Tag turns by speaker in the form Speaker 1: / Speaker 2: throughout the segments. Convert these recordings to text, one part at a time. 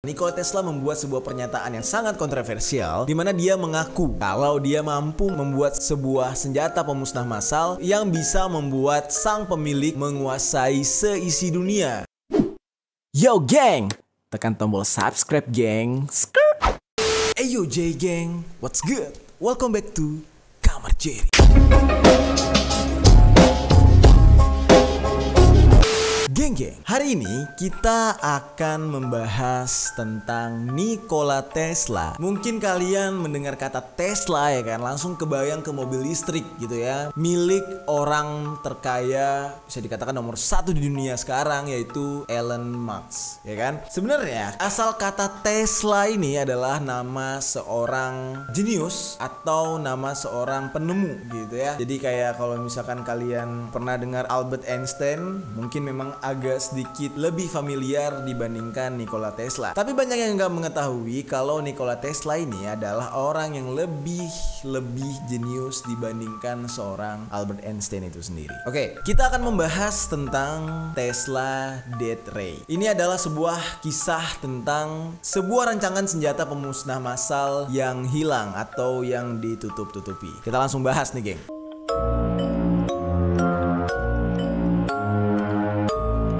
Speaker 1: Nikola Tesla membuat sebuah pernyataan yang sangat kontroversial di mana dia mengaku kalau dia mampu membuat sebuah senjata pemusnah massal yang bisa membuat sang pemilik menguasai seisi dunia. Yo geng, tekan tombol subscribe geng. Yo J geng, what's good? Welcome back to Kamar Jerry. Geng, hari ini kita akan membahas tentang Nikola Tesla. Mungkin kalian mendengar kata Tesla ya kan, langsung kebayang ke mobil listrik gitu ya, milik orang terkaya, bisa dikatakan nomor 1 di dunia sekarang, yaitu Elon Musk ya kan. Sebenarnya asal kata Tesla ini adalah nama seorang jenius atau nama seorang penemu gitu ya. Jadi kayak kalau misalkan kalian pernah dengar Albert Einstein, mungkin memang agak sedikit lebih familiar dibandingkan Nikola Tesla. Tapi banyak yang nggak mengetahui kalau Nikola Tesla ini adalah orang yang lebih jenius dibandingkan seorang Albert Einstein itu sendiri. Oke, kita akan membahas tentang Tesla Death Ray. Ini adalah sebuah kisah tentang sebuah rancangan senjata pemusnah massal yang hilang atau yang ditutup-tutupi. Kita langsung bahas nih, geng.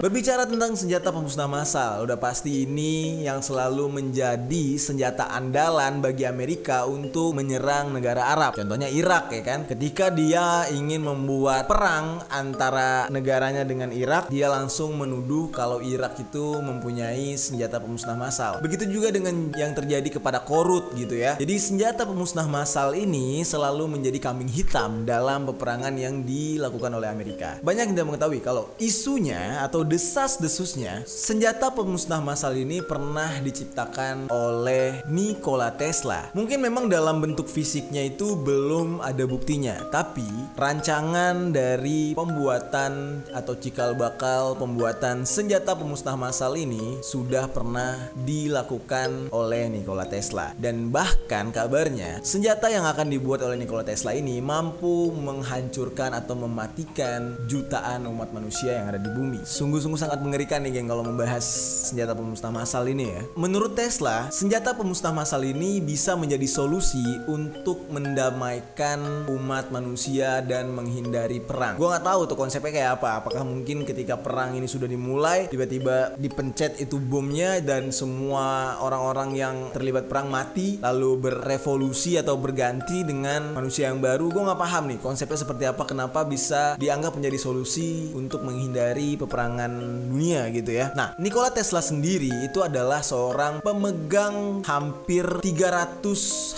Speaker 1: Berbicara tentang senjata pemusnah massal, udah pasti ini yang selalu menjadi senjata andalan bagi Amerika untuk menyerang negara Arab. Contohnya Irak ya kan. Ketika dia ingin membuat perang antara negaranya dengan Irak, dia langsung menuduh kalau Irak itu mempunyai senjata pemusnah massal. Begitu juga dengan yang terjadi kepada Korut gitu ya. Jadi senjata pemusnah massal ini selalu menjadi kambing hitam dalam peperangan yang dilakukan oleh Amerika. Banyak yang tidak mengetahui kalau isunya atau desas-desusnya senjata pemusnah massal ini pernah diciptakan oleh Nikola Tesla. Mungkin memang dalam bentuk fisiknya itu belum ada buktinya, tapi rancangan dari pembuatan atau cikal bakal pembuatan senjata pemusnah massal ini sudah pernah dilakukan oleh Nikola Tesla. Dan bahkan kabarnya senjata yang akan dibuat oleh Nikola Tesla ini mampu menghancurkan atau mematikan jutaan umat manusia yang ada di bumi. Sungguh sangat mengerikan nih geng kalau membahas senjata pemusnah massal ini ya. Menurut Tesla, senjata pemusnah massal ini bisa menjadi solusi untuk mendamaikan umat manusia dan menghindari perang. Gue nggak tahu tuh konsepnya kayak apa. Apakah mungkin ketika perang ini sudah dimulai, tiba-tiba dipencet itu bomnya dan semua orang-orang yang terlibat perang mati, lalu berevolusi atau berganti dengan manusia yang baru. Gue nggak paham nih konsepnya seperti apa. Kenapa bisa dianggap menjadi solusi untuk menghindari peperangan dunia gitu ya. Nah, Nikola Tesla sendiri itu adalah seorang pemegang hampir 300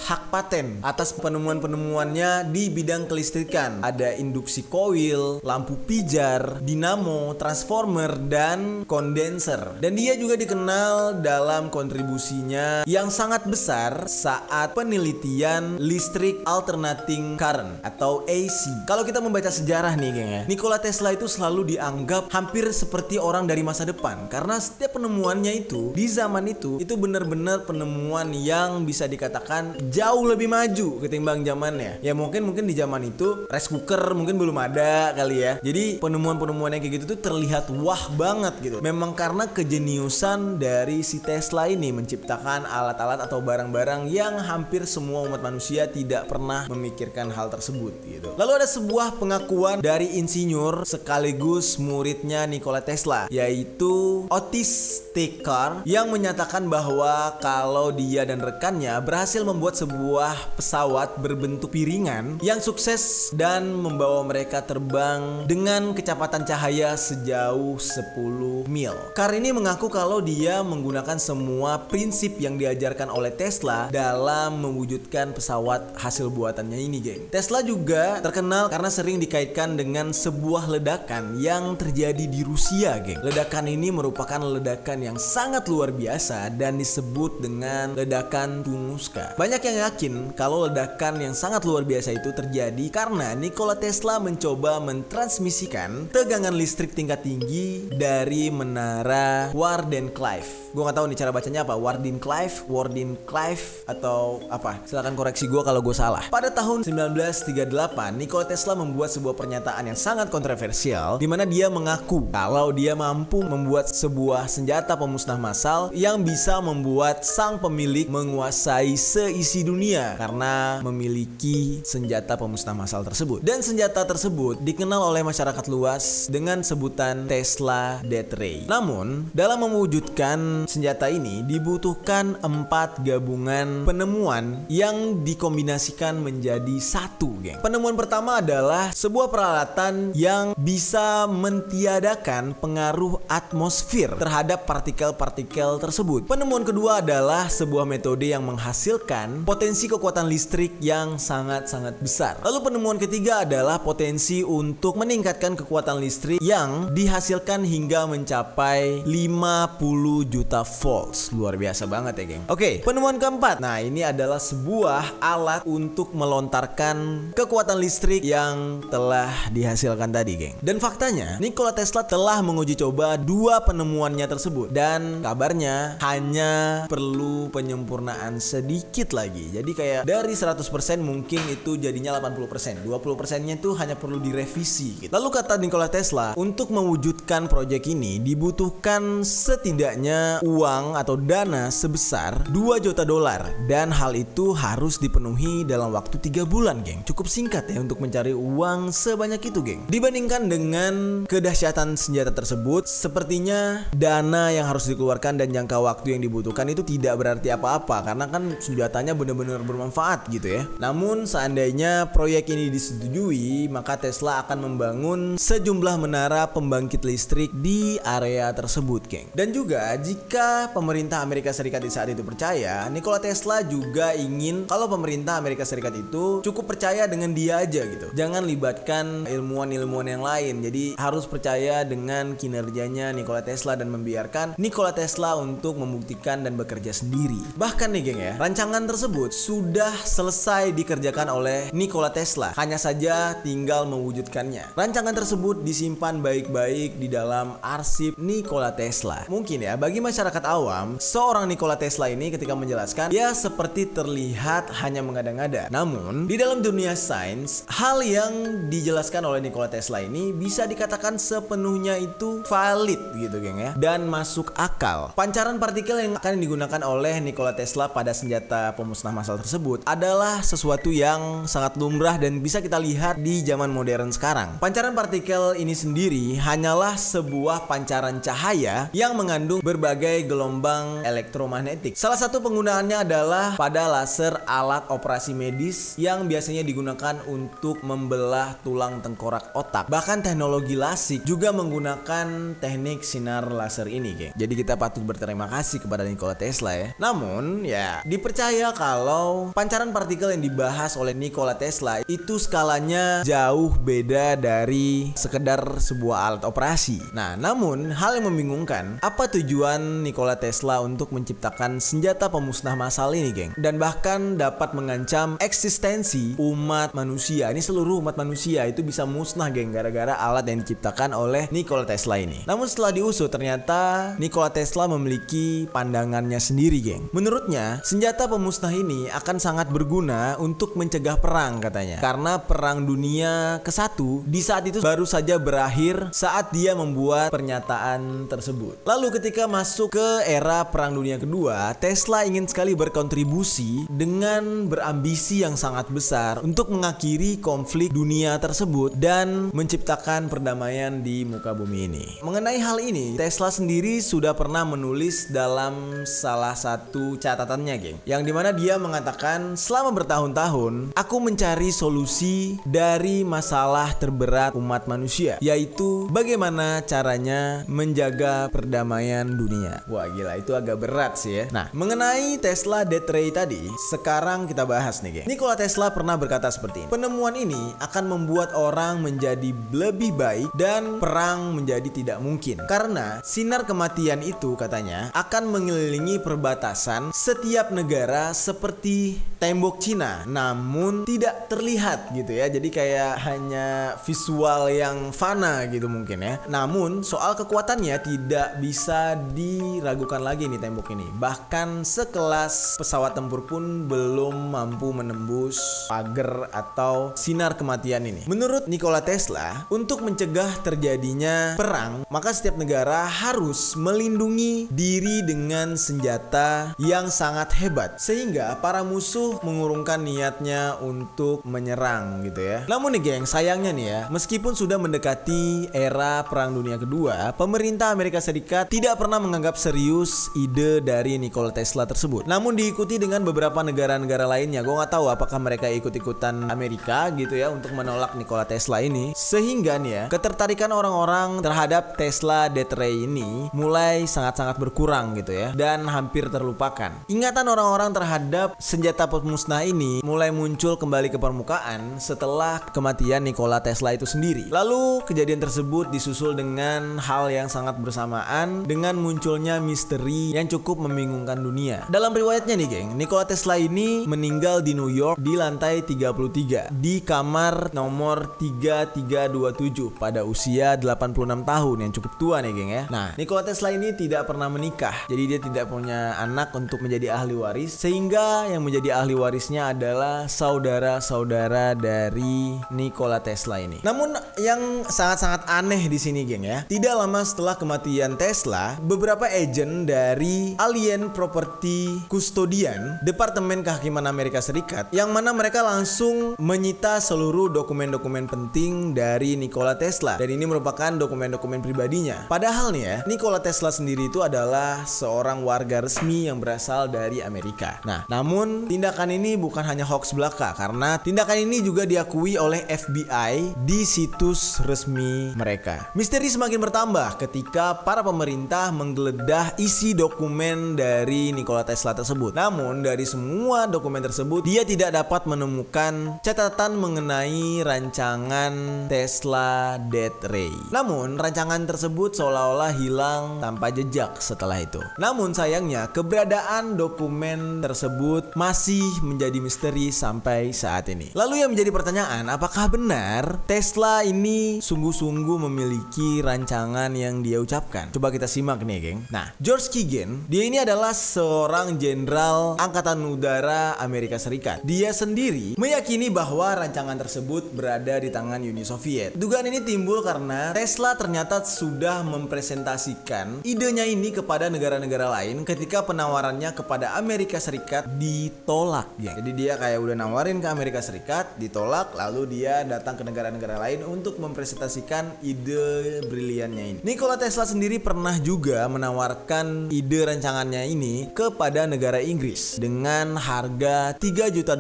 Speaker 1: hak paten atas penemuan-penemuannya di bidang kelistrikan. Ada induksi coil, lampu pijar, dinamo, transformer, dan kondenser. Dan dia juga dikenal dalam kontribusinya yang sangat besar saat penelitian listrik alternating current atau AC. Kalau kita membaca sejarah nih geng ya, Nikola Tesla itu selalu dianggap hampir seperti orang dari masa depan karena setiap penemuannya itu di zaman itu benar-benar penemuan yang bisa dikatakan jauh lebih maju ketimbang zamannya. Ya mungkin di zaman itu rice cooker mungkin belum ada kali ya. Jadi penemuan-penemuan yang kayak gitu tuh terlihat wah banget gitu. Memang karena kejeniusan dari si Tesla ini menciptakan alat-alat atau barang-barang yang hampir semua umat manusia tidak pernah memikirkan hal tersebut gitu. Lalu ada sebuah pengakuan dari insinyur sekaligus muridnya Nikola Tesla, yaitu Otis Theakar, yang menyatakan bahwa kalau dia dan rekannya berhasil membuat sebuah pesawat berbentuk piringan yang sukses dan membawa mereka terbang dengan kecepatan cahaya sejauh 10 mil. Carr ini mengaku kalau dia menggunakan semua prinsip yang diajarkan oleh Tesla dalam mewujudkan pesawat hasil buatannya ini, geng. Tesla juga terkenal karena sering dikaitkan dengan sebuah ledakan yang terjadi di Rusia, geng. Ledakan ini merupakan ledakan yang sangat luar biasa dan disebut dengan ledakan Tunguska. Banyak yang yakin kalau ledakan yang sangat luar biasa itu terjadi karena Nikola Tesla mencoba mentransmisikan tegangan listrik tingkat tinggi dari menara Wardenclyffe. Gue gak tahu nih cara bacanya apa, Wardenclyffe atau apa. Silahkan koreksi gue kalau gue salah. Pada tahun 1938, Nikola Tesla membuat sebuah pernyataan yang sangat kontroversial di mana dia mengaku kalau dia dia mampu membuat sebuah senjata pemusnah massal yang bisa membuat sang pemilik menguasai seisi dunia karena memiliki senjata pemusnah massal tersebut. Dan senjata tersebut dikenal oleh masyarakat luas dengan sebutan Tesla Death Ray. Namun, dalam mewujudkan senjata ini dibutuhkan 4 gabungan penemuan yang dikombinasikan menjadi satu, geng. Penemuan pertama adalah sebuah peralatan yang bisa mentiadakan pengaruh atmosfer terhadap partikel-partikel tersebut. Penemuan kedua adalah sebuah metode yang menghasilkan potensi kekuatan listrik yang sangat-sangat besar. Lalu penemuan ketiga adalah potensi untuk meningkatkan kekuatan listrik yang dihasilkan hingga mencapai 50 juta volts. Luar biasa banget ya, geng. Oke, penemuan keempat. Nah, ini adalah sebuah alat untuk melontarkan kekuatan listrik yang telah dihasilkan tadi, geng. Dan faktanya, Nikola Tesla telah menguji coba 2 penemuannya tersebut dan kabarnya hanya perlu penyempurnaan sedikit lagi. Jadi kayak dari 100% mungkin itu jadinya 80%. 20%-nya itu hanya perlu direvisi gitu. Lalu kata Nikola Tesla, untuk mewujudkan proyek ini dibutuhkan setidaknya uang atau dana sebesar 2 juta dolar dan hal itu harus dipenuhi dalam waktu 3 bulan, geng. Cukup singkat ya untuk mencari uang sebanyak itu, geng. Dibandingkan dengan kedahsyatan senjata tersebut, sepertinya dana yang harus dikeluarkan dan jangka waktu yang dibutuhkan itu tidak berarti apa-apa karena kan senjatanya benar-benar bermanfaat gitu ya. Namun seandainya proyek ini disetujui, maka Tesla akan membangun sejumlah menara pembangkit listrik di area tersebut, geng. Dan juga jika pemerintah Amerika Serikat di saat itu percaya, Nikola Tesla juga ingin kalau pemerintah Amerika Serikat itu cukup percaya dengan dia aja gitu. Jangan libatkan ilmuwan-ilmuwan yang lain. Jadi harus percaya dengan kinerjanya Nikola Tesla dan membiarkan Nikola Tesla untuk membuktikan dan bekerja sendiri. Bahkan nih, geng ya, rancangan tersebut sudah selesai dikerjakan oleh Nikola Tesla. Hanya saja tinggal mewujudkannya. Rancangan tersebut disimpan baik-baik di dalam arsip Nikola Tesla. Mungkin ya bagi masyarakat awam, seorang Nikola Tesla ini ketika menjelaskan ya seperti terlihat hanya mengada-ngada. Namun di dalam dunia sains, hal yang dijelaskan oleh Nikola Tesla ini bisa dikatakan sepenuhnya itu valid gitu, geng ya, dan masuk akal. Pancaran partikel yang akan digunakan oleh Nikola Tesla pada senjata pemusnah massal tersebut adalah sesuatu yang sangat lumrah dan bisa kita lihat di zaman modern sekarang. Pancaran partikel ini sendiri hanyalah sebuah pancaran cahaya yang mengandung berbagai gelombang elektromagnetik. Salah satu penggunaannya adalah pada laser alat operasi medis yang biasanya digunakan untuk membelah tulang tengkorak otak. Bahkan teknologi lasik juga menggunakan teknik sinar laser ini, geng. Jadi kita patut berterima kasih kepada Nikola Tesla ya. Namun ya dipercaya kalau pancaran partikel yang dibahas oleh Nikola Tesla itu skalanya jauh beda dari sekedar sebuah alat operasi. Nah, namun hal yang membingungkan, apa tujuan Nikola Tesla untuk menciptakan senjata pemusnah massal ini, geng? Dan bahkan dapat mengancam eksistensi umat manusia. Ini seluruh umat manusia itu bisa musnah, geng, gara-gara alat yang diciptakan oleh Nikola Tesla ini. Namun setelah diusut ternyata Nikola Tesla memiliki pandangannya sendiri, geng. Menurutnya, senjata pemusnah ini akan sangat berguna untuk mencegah perang katanya. Karena perang dunia ke-1 di saat itu baru saja berakhir saat dia membuat pernyataan tersebut. Lalu ketika masuk ke era perang dunia kedua, Tesla ingin sekali berkontribusi dengan berambisi yang sangat besar untuk mengakhiri konflik dunia tersebut dan menciptakan perdamaian di muka bumi ini. Mengenai hal ini, Tesla sendiri sudah pernah menulis dalam salah satu catatannya, geng, yang dimana dia mengatakan selama bertahun-tahun aku mencari solusi dari masalah terberat umat manusia, yaitu bagaimana caranya menjaga perdamaian dunia. Wah, gila, itu agak berat sih ya. Nah, mengenai Tesla Death Ray tadi, sekarang kita bahas nih, geng. Nikola Tesla pernah berkata seperti ini, penemuan ini akan membuat orang menjadi lebih baik dan perang menjadi tidak mungkin karena sinar kematian itu katanya akan mengelilingi perbatasan setiap negara seperti tembok Cina, namun tidak terlihat gitu ya. Jadi kayak hanya visual yang fana gitu mungkin ya. Namun soal kekuatannya tidak bisa diragukan lagi nih tembok ini. Bahkan sekelas pesawat tempur pun belum mampu menembus pagar atau sinar kematian ini. Menurut Nikola Tesla, untuk mencegah terjadinya perang perang, maka setiap negara harus melindungi diri dengan senjata yang sangat hebat, sehingga para musuh mengurungkan niatnya untuk menyerang gitu ya. Namun nih geng, sayangnya nih ya, meskipun sudah mendekati era Perang Dunia Kedua, pemerintah Amerika Serikat tidak pernah menganggap serius ide dari Nikola Tesla tersebut. Namun diikuti dengan beberapa negara-negara lainnya. Gue nggak tahu apakah mereka ikut-ikutan Amerika gitu ya untuk menolak Nikola Tesla ini, sehingga nih ya, ketertarikan orang-orang terhadap Tesla Death Ray ini mulai sangat-sangat berkurang gitu ya, dan hampir terlupakan. Ingatan orang-orang terhadap senjata pemusnah ini mulai muncul kembali ke permukaan setelah kematian Nikola Tesla itu sendiri. Lalu kejadian tersebut disusul dengan hal yang sangat bersamaan dengan munculnya misteri yang cukup membingungkan dunia. Dalam riwayatnya nih geng, Nikola Tesla ini meninggal di New York di lantai 33 di kamar nomor 3327 pada usia 86 tahun, yang cukup tua nih geng ya. Nah, Nikola Tesla ini tidak pernah menikah, jadi dia tidak punya anak untuk menjadi ahli waris, sehingga yang menjadi ahli warisnya adalah saudara-saudara dari Nikola Tesla ini. Namun yang sangat-sangat aneh di sini geng ya, tidak lama setelah kematian Tesla, beberapa agen dari Alien Property Custodian, Departemen Kehakiman Amerika Serikat, yang mana mereka langsung menyita seluruh dokumen-dokumen penting dari Nikola Tesla, dan ini merupakan dokumen-dokumen pribadinya. Padahal nih ya, Nikola Tesla sendiri itu adalah seorang warga resmi yang berasal dari Amerika. Nah, namun tindakan ini bukan hanya hoax belaka, karena tindakan ini juga diakui oleh FBI di situs resmi mereka. Misteri semakin bertambah ketika para pemerintah menggeledah isi dokumen dari Nikola Tesla tersebut. Namun dari semua dokumen tersebut, dia tidak dapat menemukan catatan mengenai rancangan Tesla Death Ray. Namun rancangan tersebut seolah-olah hilang tanpa jejak setelah itu. Namun sayangnya keberadaan dokumen tersebut masih menjadi misteri sampai saat ini. Lalu yang menjadi pertanyaan, apakah benar Tesla ini sungguh-sungguh memiliki rancangan yang dia ucapkan? Coba kita simak nih geng. Nah, George Kagan, dia ini adalah seorang jenderal angkatan udara Amerika Serikat. Dia sendiri meyakini bahwa rancangan tersebut berada di tangan Uni Soviet. Dugaan ini timbul karena Tesla ternyata sudah mempresentasikan idenya ini kepada negara-negara lain ketika penawarannya kepada Amerika Serikat ditolak ya. Jadi dia kayak udah nawarin ke Amerika Serikat, ditolak, lalu dia datang ke negara-negara lain untuk mempresentasikan ide briliannya ini. Nikola Tesla sendiri pernah juga menawarkan ide rancangannya ini kepada negara Inggris dengan harga $3 juta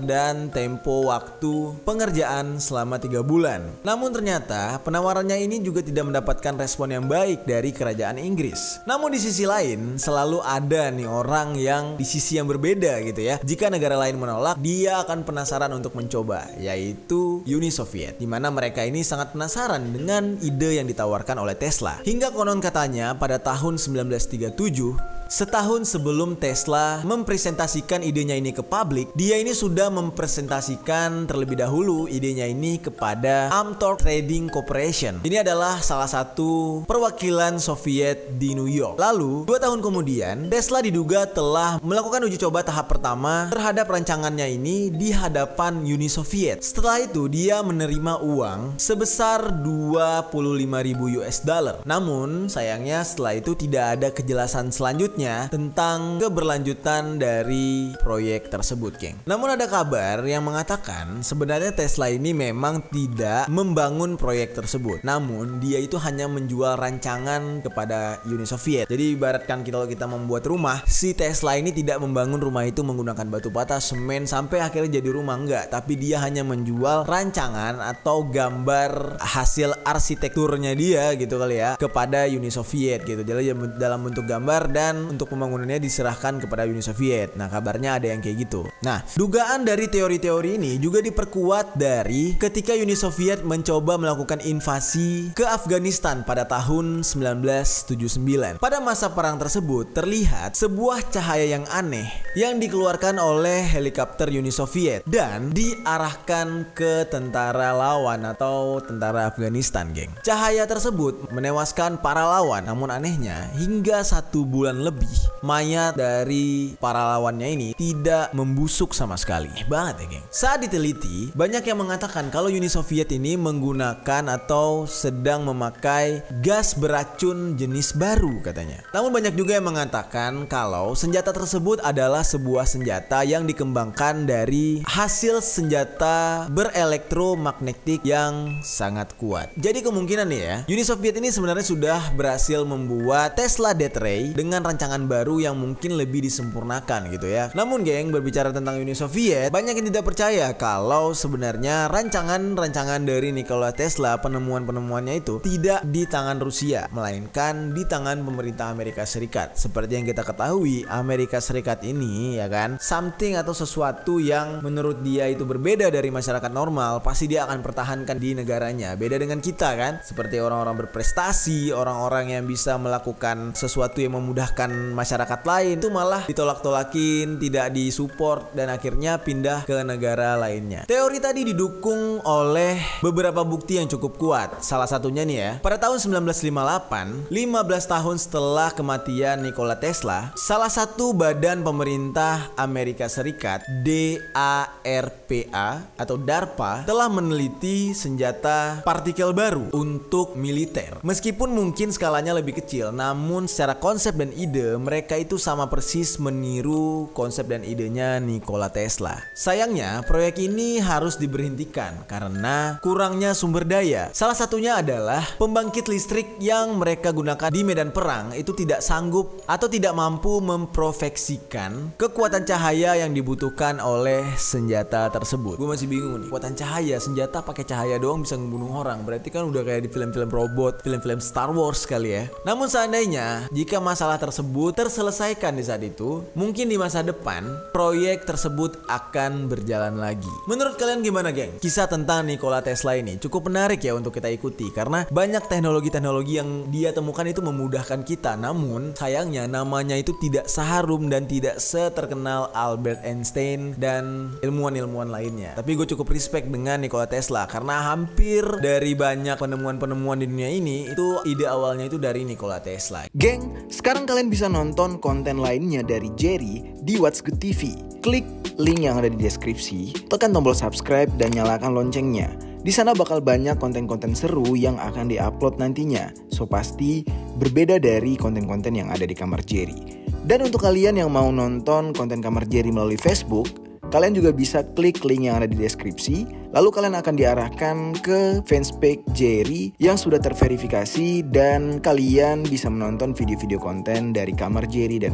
Speaker 1: dan tempo waktu pengerjaan selama 3 bulan. Namun ternyata penawarannya ini juga tidak mendapatkan respon yang baik dari kerajaan Inggris. Namun di sisi lain selalu ada nih orang yang di sisi yang berbeda gitu ya. Jika negara lain menolak, dia akan penasaran untuk mencoba, yaitu Uni Soviet, dimana mereka ini sangat penasaran dengan ide yang ditawarkan oleh Tesla. Hingga konon katanya pada tahun 1937, setahun sebelum Tesla mempresentasikan idenya ini ke publik, dia ini sudah mempresentasikan terlebih dahulu idenya ini kepada Amtorf Trading Corporation. Ini adalah salah satu perwakilan Soviet di New York. Lalu 2 tahun kemudian, Tesla diduga telah melakukan uji coba tahap pertama terhadap rancangannya ini di hadapan Uni Soviet. Setelah itu dia menerima uang sebesar $25.000. Namun sayangnya setelah itu tidak ada kejelasan selanjutnya tentang keberlanjutan dari proyek tersebut, geng. Namun ada kabar yang mengatakan sebenarnya Tesla ini memang tidak membangun proyek tersebut, namun dia itu hanya menjual rancangan kepada Uni Soviet. Jadi ibaratkan kalau kita membuat rumah, si Tesla ini tidak membangun rumah itu menggunakan batu bata, semen sampai akhirnya jadi rumah, enggak, tapi dia hanya menjual rancangan atau gambar hasil arsitekturnya dia gitu kali ya kepada Uni Soviet gitu. Jadi dalam bentuk gambar, dan untuk pembangunannya diserahkan kepada Uni Soviet. Nah, kabarnya ada yang kayak gitu. Nah, dugaan dari teori-teori ini juga diperkuat dari ketika Uni Soviet mencoba melakukan invasi ke Afghanistan pada tahun 1979. Pada masa perang tersebut terlihat sebuah cahaya yang aneh yang dikeluarkan oleh helikopter Uni Soviet dan diarahkan ke tentara lawan atau tentara Afghanistan, geng. Cahaya tersebut menewaskan para lawan, namun anehnya hingga 1 bulan lebih Terlebih mayat dari para lawannya ini tidak membusuk sama sekali. Banget ya geng. Saat diteliti, banyak yang mengatakan kalau Uni Soviet ini menggunakan atau sedang memakai gas beracun jenis baru katanya. Namun banyak juga yang mengatakan kalau senjata tersebut adalah sebuah senjata yang dikembangkan dari hasil senjata berelektromagnetik yang sangat kuat. Jadi kemungkinan nih ya, Uni Soviet ini sebenarnya sudah berhasil membuat Tesla Death Ray dengan rancangan baru yang mungkin lebih disempurnakan gitu ya. Namun geng, berbicara tentang Uni Soviet, banyak yang tidak percaya kalau sebenarnya rancangan dari Nikola Tesla, penemuannya itu tidak di tangan Rusia, melainkan di tangan pemerintah Amerika Serikat. Seperti yang kita ketahui, Amerika Serikat ini ya kan, something atau sesuatu yang menurut dia itu berbeda dari masyarakat normal, pasti dia akan pertahankan di negaranya. Beda dengan kita kan, seperti orang-orang berprestasi, orang-orang yang bisa melakukan sesuatu yang memudahkan masyarakat lain, itu malah ditolak-tolakin, tidak disupport, dan akhirnya pindah ke negara lainnya. Teori tadi didukung oleh beberapa bukti yang cukup kuat. Salah satunya nih ya, pada tahun 1958, 15 tahun setelah kematian Nikola Tesla, salah satu badan pemerintah Amerika Serikat, DARPA atau DARPA, telah meneliti senjata partikel baru untuk militer. Meskipun mungkin skalanya lebih kecil, namun secara konsep dan ide mereka itu sama persis meniru konsep dan idenya Nikola Tesla. Sayangnya proyek ini harus diberhentikan karena kurangnya sumber daya. Salah satunya adalah pembangkit listrik yang mereka gunakan di medan perang itu tidak sanggup atau tidak mampu memprofeksikan kekuatan cahaya yang dibutuhkan oleh senjata tersebut. Gue masih bingung nih, kekuatan cahaya, senjata pakai cahaya doang bisa membunuh orang. Berarti kan udah kayak di film-film robot, film-film Star Wars kali ya. Namun seandainya jika masalah tersebut terselesaikan di saat itu, mungkin di masa depan proyek tersebut akan berjalan lagi. Menurut kalian gimana geng? Kisah tentang Nikola Tesla ini cukup menarik ya untuk kita ikuti karena banyak teknologi-teknologi yang dia temukan itu memudahkan kita. Namun sayangnya namanya itu tidak seharum dan tidak seterkenal Albert Einstein dan ilmuwan-ilmuwan lainnya. Tapi gue cukup respect dengan Nikola Tesla karena hampir dari banyak penemuan-penemuan di dunia ini itu ide awalnya itu dari Nikola Tesla.
Speaker 2: Geng, sekarang kalian bisa nonton konten lainnya dari Jerry di What's Good TV. Klik link yang ada di deskripsi, tekan tombol subscribe dan nyalakan loncengnya. Di sana bakal banyak konten-konten seru yang akan diupload nantinya. So pasti berbeda dari konten-konten yang ada di Kamar Jerry. Dan untuk kalian yang mau nonton konten Kamar Jerry melalui Facebook, kalian juga bisa klik link yang ada di deskripsi. Lalu kalian akan diarahkan ke fanspage Jerry yang sudah terverifikasi dan kalian bisa menonton video-video konten dari Kamar Jerry dan